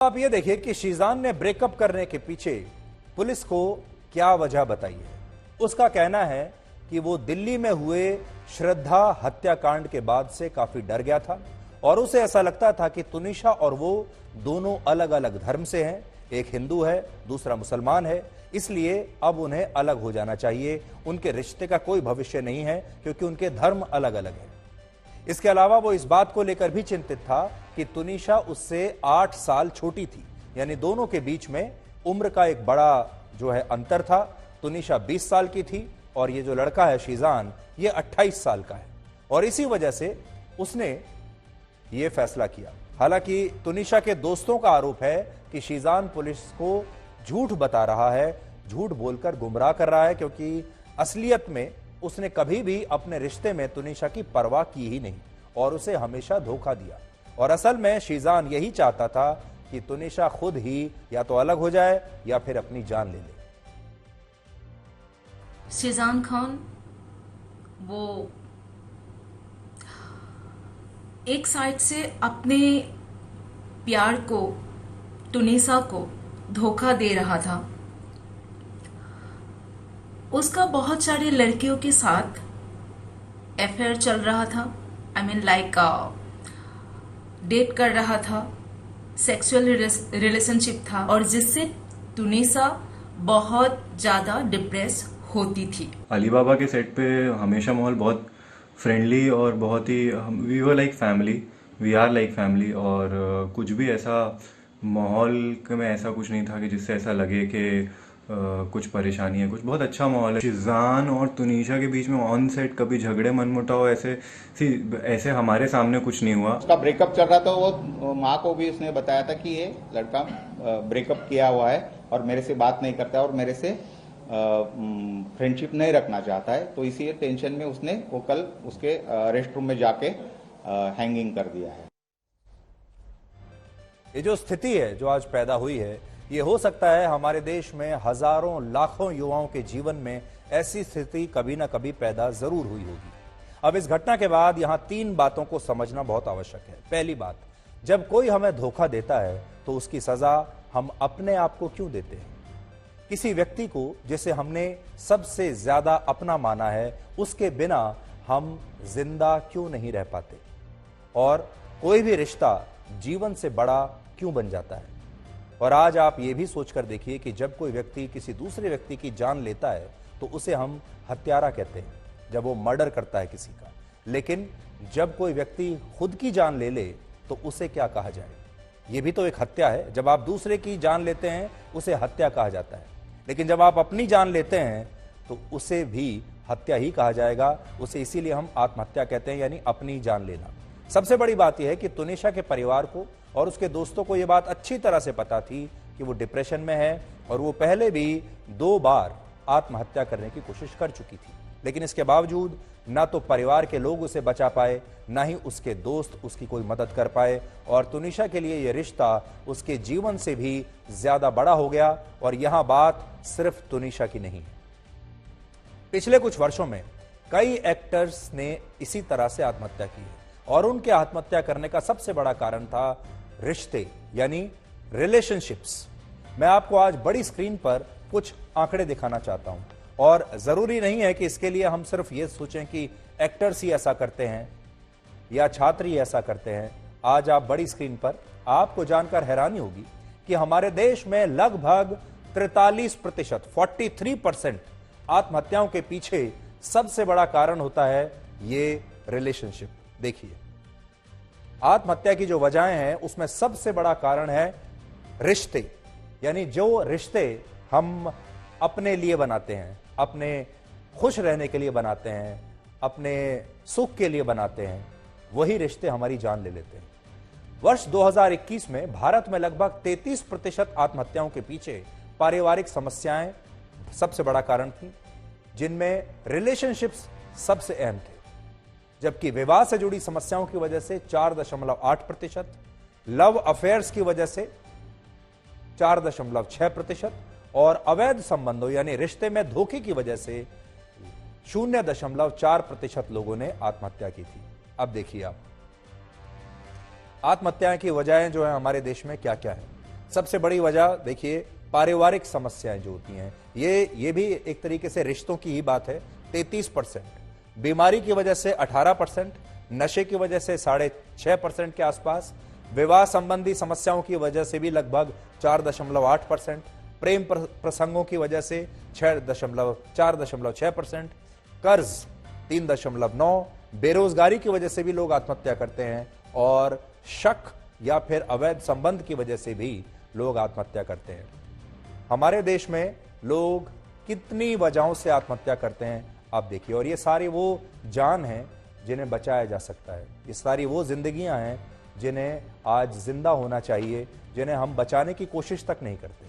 आप ये देखिए कि शीजान ने ब्रेकअप करने के पीछे पुलिस को क्या वजह बताई है। उसका कहना है कि वो दिल्ली में हुए श्रद्धा हत्याकांड के बाद से काफी डर गया था और उसे ऐसा लगता था कि तुनिशा और वो दोनों अलग अलग धर्म से हैं, एक हिंदू है दूसरा मुसलमान है, इसलिए अब उन्हें अलग हो जाना चाहिए। उनके रिश्ते का कोई भविष्य नहीं है क्योंकि उनके धर्म अलग अलग है। इसके अलावा वो इस बात को लेकर भी चिंतित था कि तुनिशा उससे 8 साल छोटी थी, यानी दोनों के बीच में उम्र का एक बड़ा जो है अंतर था। तुनिशा 20 साल की थी और ये जो लड़का है शीजान ये 28 साल का है और इसी वजह से उसने ये फैसला किया। हालांकि तुनिशा के दोस्तों का आरोप है कि शीजान पुलिस को झूठ बता रहा है, झूठ बोलकर गुमराह कर रहा है, क्योंकि असलियत में उसने कभी भी अपने रिश्ते में तुनिशा की परवाह की ही नहीं और उसे हमेशा धोखा दिया। और असल में शीजान यही चाहता था कि तुनिशा खुद ही या तो अलग हो जाए या फिर अपनी जान ले ले। शीजान खान वो एक साइड से अपने प्यार को तुनिशा को धोखा दे रहा था। उसका बहुत सारे लड़कियों के साथ अफेयर चल रहा था, लाइक डेट कर रहा था, सेक्सुअल रिलेशनशिप था और जिससे तुनिशा बहुत ज्यादा डिप्रेस होती थी। अली बाबा के सेट पे हमेशा माहौल बहुत फ्रेंडली और बहुत ही we were like family, we are like family और कुछ भी ऐसा माहौल में ऐसा कुछ नहीं था कि जिससे ऐसा लगे कि कुछ परेशानी है। कुछ बहुत अच्छा माहौल है। शीजान और तुनिशा के बीच में ऑन सेट कभी झगड़े मनमुटाव ऐसे हमारे सामने कुछ नहीं हुआ। उसका ब्रेकअप चल रहा था, वो माँ को भी उसने बताया था कि ये लड़का ब्रेकअप किया हुआ है और मेरे से बात नहीं करता और मेरे से फ्रेंडशिप नहीं रखना चाहता है, तो इसी टेंशन में उसने वो कल उसके रेस्ट रूम में जाके हैंगिंग कर दिया है। ये जो स्थिति है जो आज पैदा हुई है, ये हो सकता है हमारे देश में हजारों लाखों युवाओं के जीवन में ऐसी स्थिति कभी ना कभी पैदा जरूर हुई होगी। अब इस घटना के बाद यहां 3 बातों को समझना बहुत आवश्यक है। पहली बात, जब कोई हमें धोखा देता है तो उसकी सजा हम अपने आप को क्यों देते हैं? किसी व्यक्ति को जिसे हमने सबसे ज्यादा अपना माना है, उसके बिना हम जिंदा क्यों नहीं रह पाते? और कोई भी रिश्ता जीवन से बड़ा क्यों बन जाता है? और आज आप ये भी सोचकर देखिए कि जब कोई व्यक्ति किसी दूसरे व्यक्ति की जान लेता है तो उसे हम हत्यारा कहते हैं, जब वो मर्डर करता है किसी का। लेकिन जब कोई व्यक्ति खुद की जान ले ले तो उसे क्या कहा जाए? ये भी तो एक हत्या है। जब आप दूसरे की जान लेते हैं उसे हत्या कहा जाता है, लेकिन जब आप अपनी जान लेते हैं तो उसे भी हत्या ही कहा जाएगा। उसे इसीलिए हम आत्महत्या कहते हैं, यानी अपनी जान लेना। सबसे बड़ी बात यह है कि तुनिशा के परिवार को और उसके दोस्तों को यह बात अच्छी तरह से पता थी कि वो डिप्रेशन में है और वो पहले भी 2 बार आत्महत्या करने की कोशिश कर चुकी थी, लेकिन इसके बावजूद ना तो परिवार के लोग उसे बचा पाए, ना ही उसके दोस्त उसकी कोई मदद कर पाए और तुनिशा के लिए यह रिश्ता उसके जीवन से भी ज्यादा बड़ा हो गया। और यहां बात सिर्फ तुनिशा की नहीं है। पिछले कुछ वर्षों में कई एक्टर्स ने इसी तरह से आत्महत्या की है और उनके आत्महत्या करने का सबसे बड़ा कारण था रिश्ते, यानी रिलेशनशिप्स। मैं आपको आज बड़ी स्क्रीन पर कुछ आंकड़े दिखाना चाहता हूं और जरूरी नहीं है कि इसके लिए हम सिर्फ ये सोचें कि एक्टर्स ही ऐसा करते हैं या छात्र ही ऐसा करते हैं। आज आप बड़ी स्क्रीन पर आपको जानकर हैरानी होगी कि हमारे देश में लगभग 43%, 43% आत्महत्याओं के पीछे सबसे बड़ा कारण होता है ये रिलेशनशिप। देखिए, आत्महत्या की जो वजहें हैं उसमें सबसे बड़ा कारण है रिश्ते, यानी जो रिश्ते हम अपने लिए बनाते हैं, अपने खुश रहने के लिए बनाते हैं, अपने सुख के लिए बनाते हैं, वही रिश्ते हमारी जान ले लेते हैं। वर्ष 2021 में भारत में लगभग 33% आत्महत्याओं के पीछे पारिवारिक समस्याएं सबसे बड़ा कारण थी, जिनमें रिलेशनशिप्स सबसे अहम थे, जबकि विवाह से जुड़ी समस्याओं की वजह से 4.8%, लव अफेयर्स की वजह से 4.6% और अवैध संबंधों यानी रिश्ते में धोखे की वजह से 0.4% लोगों ने आत्महत्या की थी। अब देखिए आप, आत्महत्या की वजहें जो है हमारे देश में क्या क्या है। सबसे बड़ी वजह देखिए पारिवारिक समस्याएं जो होती हैं, ये भी एक तरीके से रिश्तों की ही बात है। 33%, बीमारी की वजह से 18%, नशे की वजह से 6.5% के आसपास, विवाह संबंधी समस्याओं की वजह से भी लगभग 4.8%, प्रेम प्रसंगों की वजह से 4.6%, कर्ज 3.9%, बेरोजगारी की वजह से भी लोग आत्महत्या करते हैं और शक या फिर अवैध संबंध की वजह से भी लोग आत्महत्या करते हैं। हमारे देश में लोग कितनी वजहों से आत्महत्या करते हैं आप देखिए, और ये सारी वो जान है जिन्हें बचाया जा सकता है। ये सारी वो जिंदगियां हैं जिन्हें आज जिंदा होना चाहिए, जिन्हें हम बचाने की कोशिश तक नहीं करते।